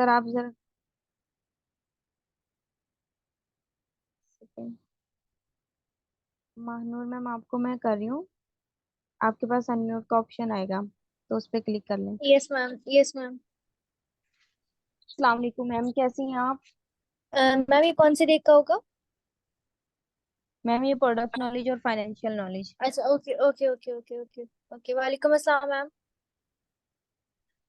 Sir आप जरा second. Mahnoor ma'am आपको मैं कर रही हूँ। आपके पास अनम्यूट का ऑप्शन आएगा, तो उस पर क्लिक कर लें। Yes ma'am, yes ma'am. अस्सलाम वालेकुम मैम, कैसी हैं आप? मैम ये कौन से डे का होगा? मैम ये प्रोडक्ट नॉलेज और फाइनेंशियल नॉलेज। अच्छा, okay okay okay okay okay. Okay, वालेकुम अस्सलाम मैम।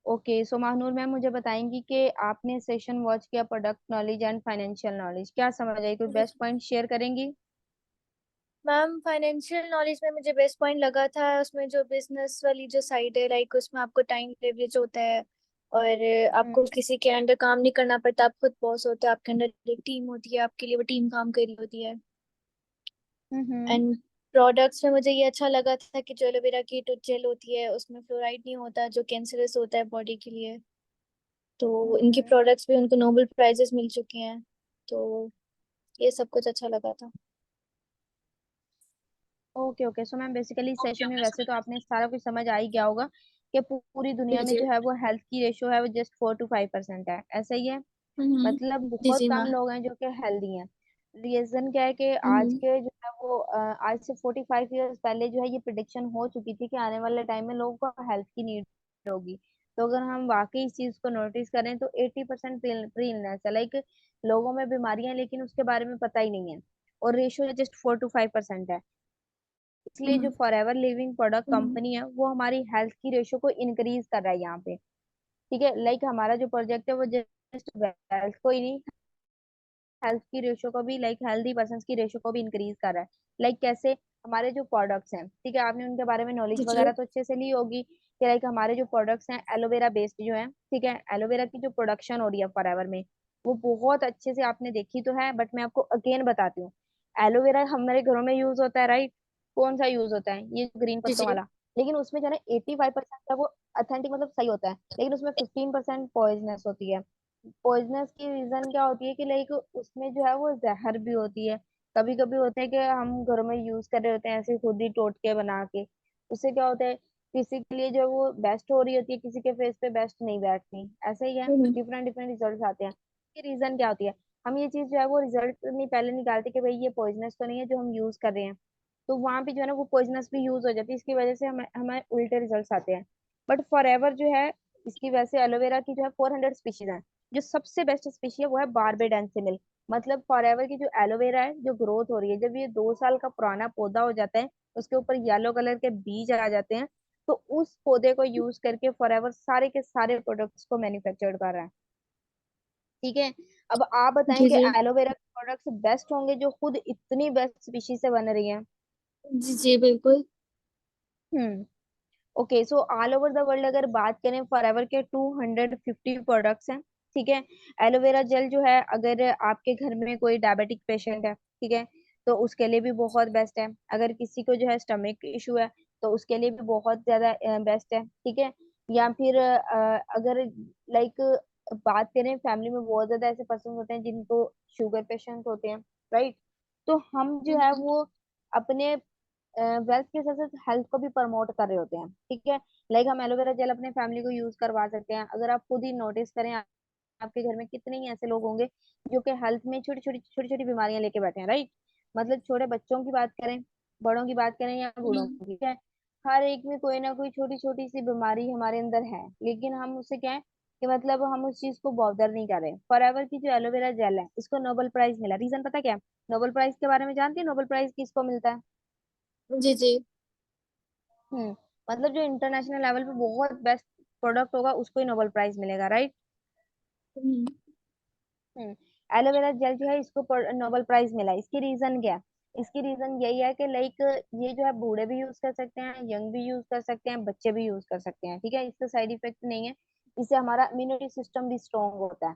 ओके, सो महानूर मैम मुझे बताएंगी कि आपने सेशन वॉच किया product knowledge and financial knowledge, क्या समझ आई? कोई बेस्ट पॉइंट शेयर करेंगी? मैम फाइनेंशियल नॉलेज में मुझे बेस्ट पॉइंट लगा था उसमें जो बिजनेस वाली जो साइड है, लाइक उसमें आपको टाइम लेवरेज होता है। और आपको हम्म। किसी के अंडर काम नहीं करना पड़ता, आप खुद बॉस होते हो, आपके अंडर एक टीम होती है, आपके लिए वो टीम काम कर रही होती है। हम्म। एंड प्रोडक्ट्स में मुझे ये अच्छा लगा था कि जो एलोवेरा की टूथ जेल होती है उसमें फ्लोराइड नहीं होता, जो कैंसरस होता है बॉडी के लिए। तो इनकी हम्म। प्रोडक्ट्स भी उनको नोबेल प्राइजेस मिल चुके हैं। तो ये सब कुछ अच्छा लगा था। Okay okay, so ma'am basically okay session में ओके वैसे तो आपने सारा कुछ समझ आ ही गया होगा कि पूरी दुनिया जी में जी। जो है वो हेल्थ की रेशो है वो जस्ट 4 to 5% है, ऐसा ही है। मतलब जी बहुत जी कम मैम। लोग हैं जो कि हेल्दी हैं। रीजन क्या है कि आज हम्म के जो है वो आज से 45 ईयर्स पहले जो है ये प्रिडिक्शन हो चुकी थी कि आने वाले टाइम में लोगों को हेल्थ की नीड होगी। तो अगर हम वाकई इस चीज को नोटिस करें तो 80% प्री इलनेस है, लाइक लोगों में बीमारियां हैं लेकिन उसके बारे में पता ही नहीं है। और रेशियो जस्ट 4 to 5% है। इसलिए जो हम्म फॉरएवर लिविंग प्रोडक्ट हम्म कंपनी है वो हमारी हेल्थ की रेशो को इंक्रीज कर रहा है यहाँ पे। ठीक है, लाइक हमारा जो प्रोजेक्ट है वो जस्ट वेल्थ को ही नहीं, हेल्थ की रेशो को भी, लाइक हेल्दी पर्सन की रेशो को भी इंक्रीज कर रहा है। लाइक कैसे? हमारे जो प्रोडक्ट्स हैं, ठीक है, आपने उनके बारे में नॉलेज जी जी। वगैरह तो अच्छे से ली होगी कि लाइक हमारे जो प्रोडक्ट्स हैं एलोवेरा बेस्ड जो है, ठीक है, एलोवेरा की जो प्रोडक्शन हो रही है फॉरएवर में वो बहुत अच्छे से आपने देखी तो है, बट मैं आपको अगेन बताती हूँ। एलोवेरा हमारे घरों में यूज होता है, राइट? कौन सा यूज होता है? ये ग्रीन जी पत्तों जी। वाला। लेकिन उसमें जो है ना 85% का वो अथेंटिक मतलब सही होता है, लेकिन उसमें 15% पॉइजनस होती है। पॉइजनस की रीजन क्या होती है कि लाइक उसमें जो है वो जहर भी होती है। कभी कभी होता है कि हम घरों में यूज कर रहे होते हैं ऐसे खुद ही टोटके बना के, उससे क्या होता है किसी के लिए जो वो बेस्ट हो रही होती है किसी के फेस पे बेस्ट नहीं बैठती, ऐसे ही है। हम्म डिफरेंट डिफरेंट रिजल्ट आते हैं। ये रीजन क्या होती है? हम ये चीज जो है वो रिजल्ट नहीं पहले निकालते कि भाई ये पॉइजनस तो नहीं है जो हम यूज कर रहे हैं। तो वहां पे जो है ना वो पॉइजनस भी यूज हो जाती है, इसकी वजह से हमें हमें उल्टे रिजल्ट आते हैं। बट फॉर एवर जो है इसकी वैसे एलोवेरा की जो है 400 स्पीशीज है। जो सबसे बेस्ट स्पीशी है वो है बारबेडेंसिनिल। मतलब फॉरएवर की जो एलोवेरा है जो ग्रोथ हो रही है, जब ये 2 साल का पुराना पौधा हो जाता है, उसके ऊपर येलो कलर के बीज आ जाते हैं, तो उस पौधे को यूज करके फॉरएवर सारे के सारे प्रोडक्ट्स को मैन्युफैक्चर कर रहा है। ठीक है। अब आप बताएं जी कि जी। एलोवेरा के प्रोडक्ट्स बेस्ट होंगे जो खुद इतनी बेस्ट स्पीशी से बन रही हैं। जी जी बिल्कुल। Hmm. Okay, so all over the world अगर बात करें फॉरएवर के 250 प्रोडक्ट्स हैं। ठीक है। एलोवेरा जेल जो है अगर आपके घर में कोई डायबिटिक पेशेंट है, ठीक है, तो उसके लिए भी बहुत बेस्ट है। अगर किसी को जो है स्टमक इशू है तो उसके लिए भी बहुत ज्यादा बेस्ट है। ठीक है। या फिर अगर लाइक बात करें फैमिली में बहुत ज्यादा ऐसे पर्सन होते हैं जिनको शुगर पेशेंट होते हैं, राइट? तो हम जो है हम्म वो अपने वेल्थ के साथ साथ हेल्थ को भी प्रमोट कर रहे होते हैं। ठीक है। लाइक हम एलोवेरा जेल अपने फैमिली को यूज करवा सकते हैं। अगर आप खुद ही नोटिस करें आपके घर में कितने ही ऐसे लोग होंगे जो कि हेल्थ में छोटी छोटी बीमारियां लेके बैठे हैं, राइट? मतलब छोटे बच्चों की बात करें, बड़ों की बात करें या बूढ़ों हम्म। की, ठीक है, हर एक में कोई ना कोई छोटी छोटी सी बीमारी हमारे अंदर है, लेकिन हम उससे क्या है कि मतलब हम उस चीज को बॉदर नहीं कर रहे। फॉरएवर की जो एलोवेरा जेल है इसको नोबेल प्राइज मिला, रीजन पता क्या है? नोबेल प्राइज के बारे में जानती है? नोबेल प्राइज किसको मिलता है? जी जी। हम्म। मतलब जो इंटरनेशनल लेवल पे बहुत बेस्ट प्रोडक्ट होगा उसको ही नोबेल प्राइज मिलेगा, राइट? हम्म हम्म। एलोवेरा जेल जो है इसको नोबेल प्राइज मिला, इसकी रीजन क्या है? इसकी रीजन यही है कि लाइक ये जो है बूढ़े भी यूज कर सकते हैं, यंग भी यूज कर सकते हैं, बच्चे भी यूज कर सकते हैं। ठीक है, इसका साइड इफेक्ट नहीं है। इससे हमारा इम्यूनिटी सिस्टम भी स्ट्रांग होता है।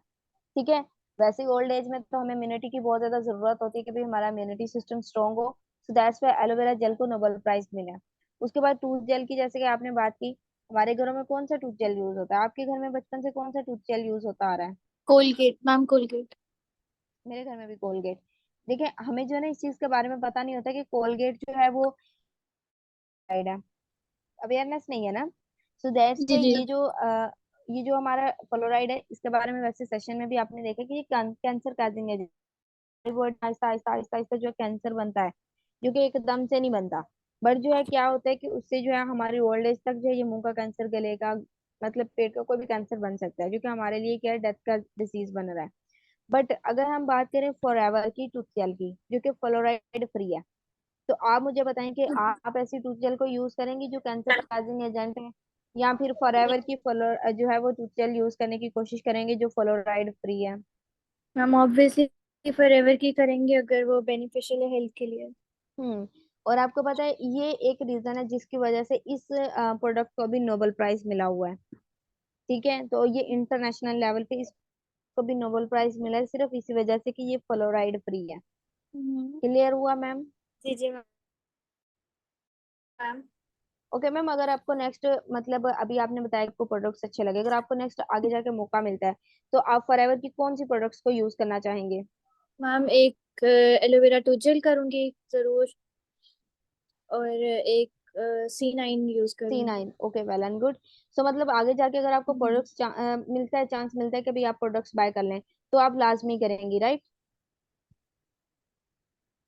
ठीक है। वैसे ही ओल्ड एज में तो हमें इम्यूनिटी की बहुत ज्यादा जरूरत होती है कि भाई हमारा इम्यूनिटी सिस्टम स्ट्रांग हो। So that's why aloe vera gel को नोबेल प्राइज मिला। उसके बाद टूथ जेल की जैसे कि आपने बात की, हमारे घरों में कौन सा टूथ जेल यूज होता है? आपके घर में बचपन से कौन सा टूथ जेल यूज होता आ रहा है? Colgate ma'am, Colgate. मेरे घर में भी कोलगेट। देखिए हमें जो है ना इस चीज के बारे में पता नहीं होता कि कोलगेट जो है वो साइड है, अवेयरनेस नहीं है ना। सो दैट्स जी वाई जी। ये जो ये जो हमारा फ्लोराइड है, इसके बारे में वैसे सेशन में भी आपने देखा कि ये cancer causing agent, Aahista Aahista Aahista Aahista जो कैंसर बनता है, जो कि एकदम से नहीं बनता। बट जो है क्या होता है कि उससे जो है हमारी ओल्ड एज तक जो है ये मुंह का कैंसर, गले का, मतलब पेट का कोई भी कैंसर बन सकता है, जो कि हमारे लिए क्या है, डेथ का डिसीज बन रहा है। बट अगर हम बात करें फॉरएवर की टूथ जेल की, जो कि फ्लोराइड फ्री है, तो आप मुझे बताएं कि आप ऐसी टूथ जेल को यूज करेंगी जो कैंसर काजिंग एजेंट है, या फिर फॉरएवर की फ्लोर जो है वो टूथ जेल यूज करने की कोशिश करेंगे जो फ्लोराइड फ्री है? मैम ऑब्वियसली फॉरएवर की करेंगे अगर वो बेनिफिशियल है हेल्थ के लिए। और आपको पता है ये एक रीजन है जिसकी वजह से इस प्रोडक्ट को भी नोबेल प्राइज मिला हुआ है। ठीक है, तो ये इंटरनेशनल लेवल पे इसको भी नोबेल प्राइज मिला है सिर्फ इसी वजह से कि ये फ्लोराइड फ्री है। हम्म। क्लियर हुआ मैम? जी जी मैम। ओके मैम, अगर आपको नेक्स्ट, मतलब अभी आपने बताया कि आपको प्रोडक्ट्स अच्छे लगे, अगर आपको नेक्स्ट आगे जाके मौका मिलता है तो आप फॉरएवर की कौन सी प्रोडक्ट्स को यूज करना चाहेंगे? मैम एक एलोवेरा टूथ जेल करूंगी जरूर, और एक C9 यूज करूंगी। C9, okay, well and good. So मतलब आगे जाके अगर आपको प्रोडक्ट्स मिलता है, चांस मिलता है कि भाई आप प्रोडक्ट्स बाय कर लें, तो आप लाजमी करेंगी, right?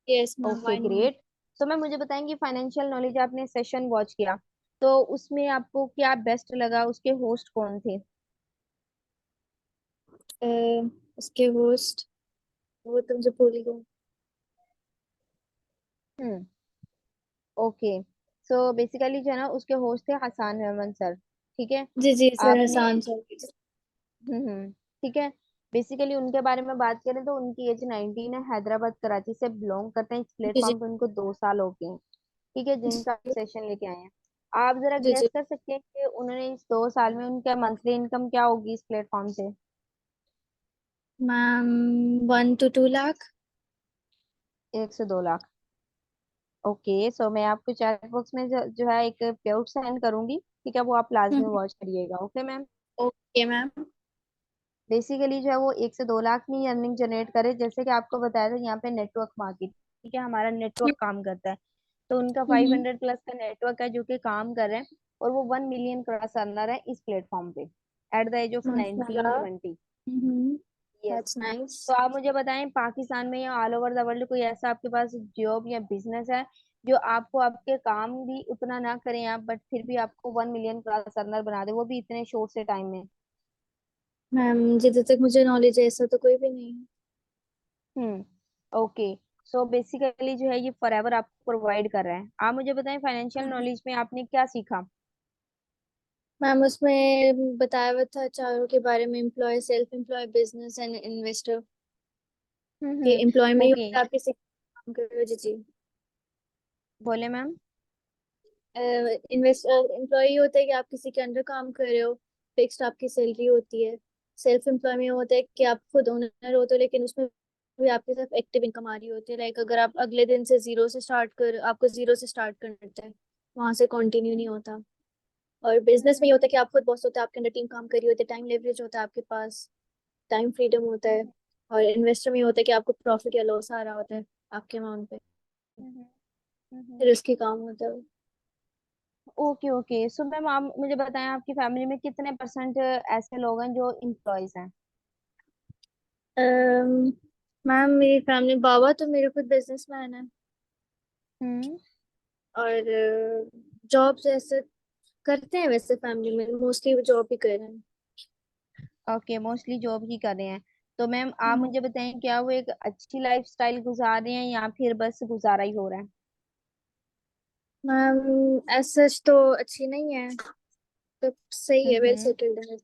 Yes ma'am, okay why great. So ma'am मुझे बताएंगे, फाइनेंशियल नॉलेज आपने सेशन वॉच किया, तो उसमें आपको क्या बेस्ट लगा, उसके होस्ट कौन थे? नॉट। उसके होस्ट, वो तो मुझे भूल ही गई। हम्म, ओके। सो बेसिकली जो है ना, उसके होस्ट थे हसान रहमान सर। ठीक है। जी जी सर, आपने, हसान सर। ठीक है। बेसिकली उनके बारे में बात करें तो उनकी एज 19 है, हैदराबाद कराची से बिलोंग करते हैं, इस जी जी प्लेटफॉर्म पे उनको 2 साल हो गए हैं। ठीक है, जिनका सेशन लेके आए हैं। आप जरा जी जी गेस कर सकते हैं कि उन्होंने इस 2 साल में उनका मंथली इनकम क्या होगी इस प्लेटफॉर्म से? Ma'am, 1 to 2 lakh. 1 से 2 लाख। ओके, सो मैं आपको चैट बॉक्स में जो है एक पेआउट सेंड करूंगी, ठीक है, वो आप लाजमी वॉच करिएगा, okay ma'am? Okay ma'am. Basically जो है वो 1 से 2 लाख में अर्निंग जनरेट करे, जैसे कि आपको बताया था यहाँ पे नेटवर्क मार्केट, ठीक है, हमारा नेटवर्क काम करता है। तो उनका फाइव हम्म। हंड्रेड प्लस का नेटवर्क है जो कि काम कर रहे हैं, और वो 1 मिलियन क्रॉस अर्नर है इस प्लेटफॉर्म पे, at the age of nineteen माशाल्लाह। Twenty hmm. Yes. That's nice. तो आप मुझे बताएं, पाकिस्तान में या ऑल ओवर द वर्ल्ड कोई ऐसा आपके पास जॉब या बिजनेस है जो आपको आपके काम भी उतना ना करें आप, बट फिर भी आपको 1 मिलियन क्रॉस अर्नर बना दे, वो भी इतने शॉर्ट से टाइम में? मैम जितने तक मुझे नॉलेज है ऐसा तो कोई भी नहीं है। ओके। सो बेसिकली जो है ये फॉरएवर आपको प्रोवाइड कर रहा है। आप मुझे बताएं, फाइनेंशियल नॉलेज में आपने क्या सीखा? मैम उसमें बताया हुआ था चारों के बारे में, employ, self employ, business and investor. कि एम्प्लॉय में ही ओके, होता है, आप किसी का काम कर रहे हो। जी जी। बोले मैम। इन्वेस्टर एम्प्लॉय होता है कि आप किसी के अंडर काम कर रहे हो, फिक्स्ड आपकी सैलरी होती है। सेल्फ एम्प्लॉय में होता है कि आप खुद ओनर होते हो, लेकिन उसमें भी आपके साथ एक्टिव इनकम आ रही होती है। लाइक अगर आप अगले दिन से जीरो से स्टार्ट कर, आपको जीरो से स्टार्ट करना होता है, वहां से कंटिन्यू नहीं होता। और बिजनेस में ये होता है कि आप खुद बॉस होते हैं, आपके अंडर टीम काम कर रही होती है, टाइम लेवरेज होता है आपके पास, टाइम फ्रीडम होता है। और इन्वेस्टर में ये होता है कि आपको प्रॉफिट या लॉस आ रहा होता है आपके अमाउंट पे, रिस्की काम होता है। ओके ओके, सो मैम आप मुझे बताएं, आपकी फैमिली में कितने परसेंट ऐसे लोग हैं जो एम्प्लॉयज हैं? मैम मेरी फैमिली, बाबा तो मेरे खुद बिजनेसमैन है, हम्म। और जॉब ऐसे करते हैं वैसे फैमिली में, मोस्टली वो जॉब ही कर रहे हैं। ओके, मोस्टली जॉब ही कर रहे हैं। तो मैम आप हम्म। मुझे बताएं, क्या वो एक अच्छी लाइफ स्टाइल गुजार रहे हैं या फिर बस गुजारा ही हो रहा है? मैम एज सच तो अच्छी नहीं है, तो सही है, वेल हम्म। सेटल्ड है।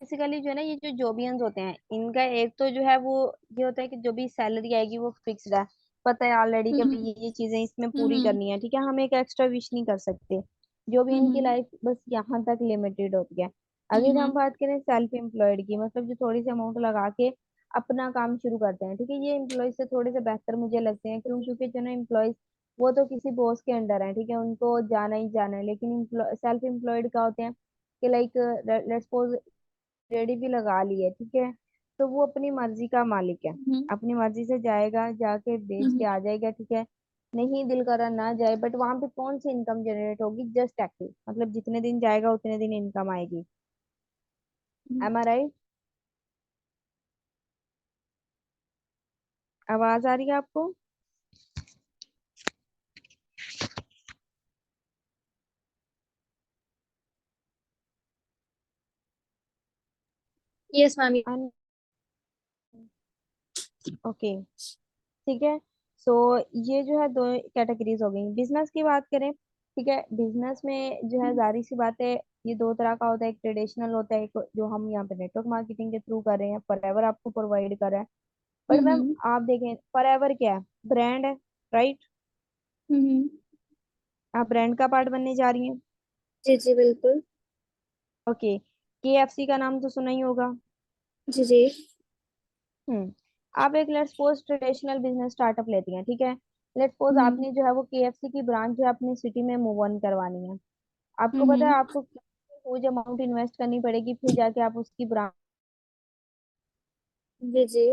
बेसिकली जो है ना, ये जो जॉबियंस होते हैं इनका एक तो जो है वो ये होता है कि जो भी सैलरी आएगी वो फिक्स्ड है, पता है ऑलरेडी कि भाई हम्म ये चीजें इसमें पूरी हम्म करनी है, ठीक है, हम एक एक्स्ट्रा विश नहीं कर सकते। जो भी इनकी हम्म लाइफ बस यहाँ तक लिमिटेड होती है। अगर हम हम्म बात करें सेल्फ एम्प्लॉयड की, मतलब जो थोड़ी सी अमाउंट लगा के अपना काम शुरू करते हैं, ठीक है, ये एम्प्लॉय से थोड़े से बेहतर मुझे लगते हैं, क्यों? क्योंकि जो ना एम्प्लॉयज वो तो किसी बॉस के अंडर है, ठीक है, उनको जाना ही जाना है, लेकिन सेल्फ एम्प्लॉयड का होते हैं कि लाइक लेट्स सपोज रेडी भी लगा ली है, ठीक है, तो वो अपनी मर्जी का मालिक है, हम्म अपनी मर्जी से जाएगा, जाके बेच हम्म के आ जाएगा, ठीक है। नहीं दिल करा ना जाए, बट वहां पे कौन सी इनकम जनरेट होगी? जस्ट एक्टिव, मतलब जितने दिन जाएगा उतने दिन इनकम आएगी। एम आई राइट? आवाज आ रही है आपको? Yes ma'am. ओके, ठीक है। सो ये जो है दो कैटेगरीज हो गई। बिजनेस की बात करें, ठीक है, बिजनेस में जो है जारी सी बात है, ये दो तरह का होता है। एक ट्रेडिशनल होता है, एक जो हम यहाँ पे नेटवर्क मार्केटिंग के थ्रू कर रहे हैं, फॉरएवर आपको प्रोवाइड कर रहा है। बट मैम हम्म। आप देखें, फॉरएवर क्या है? ब्रांड है, राइट? हम्म। आप ब्रांड का पार्ट बनने जा रही हैं। जी जी बिल्कुल। ओके, केएफसी का नाम तो सुना ही होगा। जी जी। हम्म। आप एक let's suppose traditional business startup लेती हैं, ठीक है। लेट्स सपोज हम्म। आपने जो है वो केएफसी की ब्रांच जो है अपनी सिटी में मूव ऑन करवानी है। आपको पता है हम्म। आपको हुज अमाउंट इन्वेस्ट करनी पड़ेगी, फिर जाके आप उसकी ब्रांच। जी जी।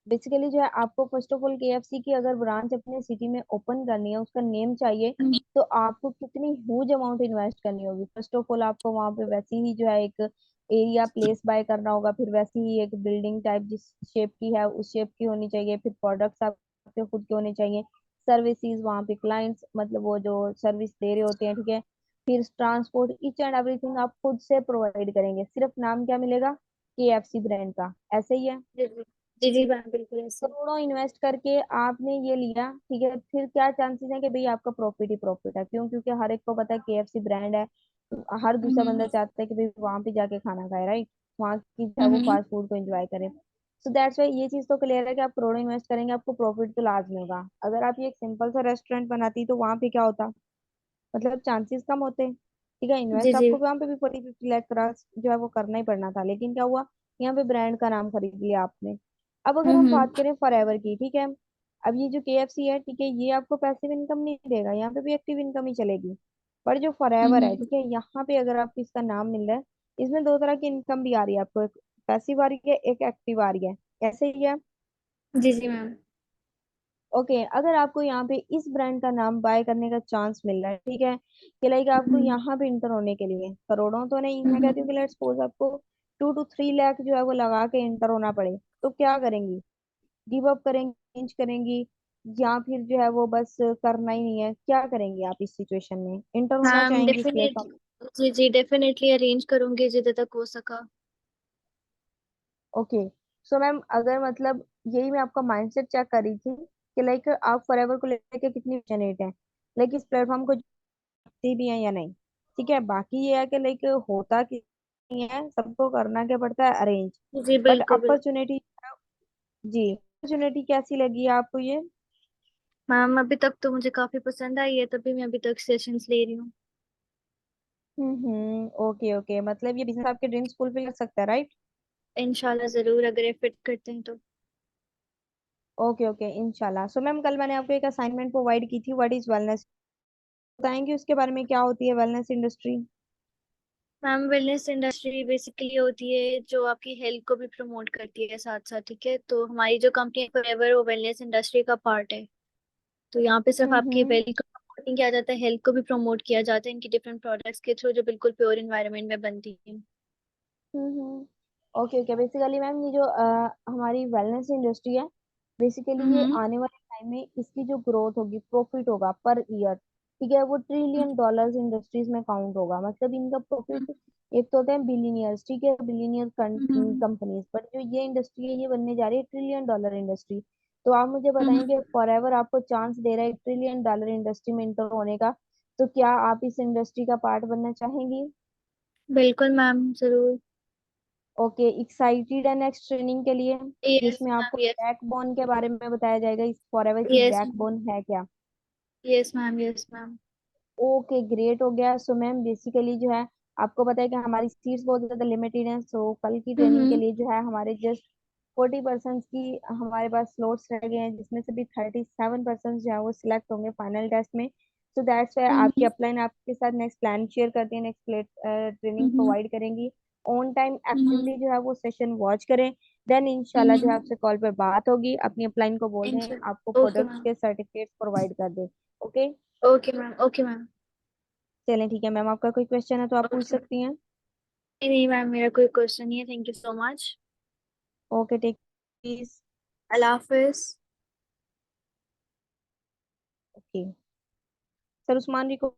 बेसिकली जो है आपको फर्स्ट ऑफ ऑल केएफसी की अगर ब्रांच अपने सिटी में ओपन करनी है, उसका नेम चाहिए, हम्म। तो आपको कितनी ह्यूज अमाउंट इन्वेस्ट करनी होगी? फर्स्ट ऑफ ऑल आपको वहां पे वैसे ही जो है एक एरिया प्लेस बाय करना होगा, फिर वैसे ही एक बिल्डिंग टाइप जिस शेप की है उस शेप की होनी चाहिए, फिर प्रोडक्ट्स आपके खुद के होने चाहिए, सर्विसेज वहाँ पे क्लाइंट्स मतलब वो जो सर्विस दे रहे होते हैं, ठीक है। फिर ट्रांसपोर्ट, ईच एंड एवरीथिंग आप खुद से प्रोवाइड करेंगे, सिर्फ नाम क्या मिलेगा? केएफसी ब्रांड का। ऐसे ही है। जी जी। जी जी मैम बिल्कुल ऐसे। करोड़ों इन्वेस्ट करके आपने ये लिया, ठीक है, फिर क्या चांसेस है कि भाई आपका प्रॉफिट ही प्रॉफिट है? क्यों? क्योंकि हर एक को पता है केएफसी ब्रांड है, तो हर दूसरा हम्म। बंदा चाहता है कि भाई वहां पे जाके खाना खाए, राइट? वहां की जो है वो हम्म। फास्ट फूड को एंजॉय करे। सो दैट्स वाई ये चीज तो क्लियर है कि आप करोड़ों इन्वेस्ट करेंगे, आपको प्रॉफिट तो लाजमी होगा। अगर आप ये एक सिंपल सा रेस्टोरेंट बनाती तो वहां पे क्या होता? मतलब चांसेस कम होते, ठीक है। जी इन्वेस्ट जी। आपको वहां पे भी 40-50 लाख क्रॉस जो है वो करना ही पड़ना था, लेकिन क्या हुआ? यहाँ पे ब्रांड का नाम खरीद लिया आपने। अब अगर हम हम्म। बात करें फॉरएवर की, ठीक है, अब ये जो केएफसी है, ठीक है, ये आपको पैसिव इनकम नहीं देगा, यहाँ पे भी एक्टिव इनकम ही चलेगी। पर जो फॉरएवर है, हम्म। ठीक है, यहाँ पे अगर आपको इसका नाम मिल रहा है, इसमें दो तरह की इनकम भी आ रही है आपको, एक पैसिव आ रही है, एक एक्टिव आ रही है। ऐसे ही है। जी जी मैम। ओके, अगर आपको यहाँ पे इस ब्रांड का नाम बाय करने का चांस मिल रहा है, ठीक है, कि लाइक आपको हम्म। यहाँ पे इंटर होने के लिए करोड़ों तो नहीं, मैं कहती हूँ हम्म। कि लेट्स सपोज आपको 2 to 3 लाख जो है वो लगा के इंटर होना पड़े, तो क्या करेंगी? गिव अप करेंगी, चेंज करेंगी, या फिर जो है वो बस करना ही नहीं है? क्या करेंगी आप इस सिचुएशन में? इंटर होना मैम चाहेंगी इस प्लेटफॉर्म? डेफिनेटली जी जी डेफिनेटली अरेंज करूंगी जितने तक हो सका। ओके, सो मैम अगर मतलब यही मैं आपका माइंडसेट चेक कर रही थी कि लाइक आप फॉरएवर को लेके कितनी पैशनेट हैं, लाइक इस प्लेटफॉर्म को करती भी हैं या नहीं, ठीक है। बाकी ये है कि लाइक होता कि नहीं है, सबको करना क्या पड़ता है? अरेंज। जी जी बट बिल्कुल बिल्कुल। अपॉर्चुनिटी, जी, अपॉर्चुनिटी कैसी लगी आपको ये? मैम अभी तक तो मुझे काफी पसंद आई है, तभी मैं अभी तक सेशंस ले रही हूँ। ओके ओके, मतलब ये बिजनेस आपके ड्रीम्स फुलफिल कर सकता है, राइट? इंशाल्लाह जरूर अगर ये फिट करते हैं तो। ओके ओके, इंशाल्लाह। सो मैम कल मैंने आपको एक असाइनमेंट प्रोवाइड की थी, व्हाट इज वेलनेस, बताएंगे उसके बारे में? क्या होती है wellness industry? Ma'am wellness industry basically होती है जो आपकी हेल्थ को भी प्रमोट करती है साथ साथ, ठीक है। तो हमारी जो कंपनी है फॉरएवर वो वेलनेस इंडस्ट्री का पार्ट है। तो यहाँ पे सिर्फ आपकी हम्म वेल्थ को प्रमोट नहीं किया जाता है, हेल्थ को भी प्रमोट किया जाता है इनकी डिफरेंट प्रोडक्ट्स के थ्रू जो बिल्कुल प्योर इन्वायरमेंट में बनती है। हम्म। ओके ओके, बेसिकली मैम ये जो हमारी वेलनेस इंडस्ट्री है, बेसिकली ये हम्म। आने वाले टाइम में इसकी जो ग्रोथ होगी, प्रॉफिट होगा पर ईयर, ठीक है, वो $1 ट्रिलियन इंडस्ट्रीज में काउंट होगा। मतलब इनका प्रॉफिट, एक तो होता है बिलियनियर्स, ठीक है, बिलियनियर हम्म। कंपनीज, बट जो ये इंडस्ट्री है ये बनने जा रही है $1 ट्रिलियन इंडस्ट्री। तो आप मुझे हम्म। बताएंगे, फॉरएवर आपको चांस दे रहा है $1 ट्रिलियन इंडस्ट्री में इंटर होने का, तो क्या आप इस इंडस्ट्री का पार्ट बनना चाहेंगी? बिल्कुल मैम जरूर। ओके, एक्साइटेड है नेक्स्ट ट्रेनिंग के लिए, यस जिसमें आपको मैम यस। बैकबोन के बारे में बताया जाएगा, इस फॉरएवर की यस मैम। बैकबोन है क्या? Yes ma'am yes ma'am. Okay, great हो गया। सो मैम बेसिकली जो है आपको पता है कि हमारी सीट्स बहुत ज्यादा लिमिटेड हैं, सो कल की ट्रेनिंग के हम्म। लिए जो है हमारे जस्ट 40% की हमारे पास स्लॉट्स रह गए हैं, जिसमें से भी 37% जो है वो सिलेक्ट होंगे फाइनल टेस्ट में। सो दैट्स वाई आपकी हम्म। अपलाइन आपके साथ नेक्स्ट प्लान शेयर करती है, नेक्स्ट ट्रेनिंग हम्म। प्रोवाइड करेंगी। On time hmm. एक्टिवली जो है वो सेशन वॉच करें, देन इंशाल्लाह जो है आपसे कॉल पे बात होगी, अपनी अपलाइन को बोल दें आपको इंशाल्लाह। Okay products ma'am. के सर्टिफिकेट प्रोवाइड कर दे। Okay. Okay ma'am. Okay ma'am. चलें ठीक है मैम, आपका कोई क्वेश्चन है तो आप पूछ ओके। सकती हैं। नहीं नहीं मैम, मेरा कोई क्वेश्चन नहीं है, thank you so much. Okay take please. अल्लाह हाफिज। ओके। सर उस्मान जी को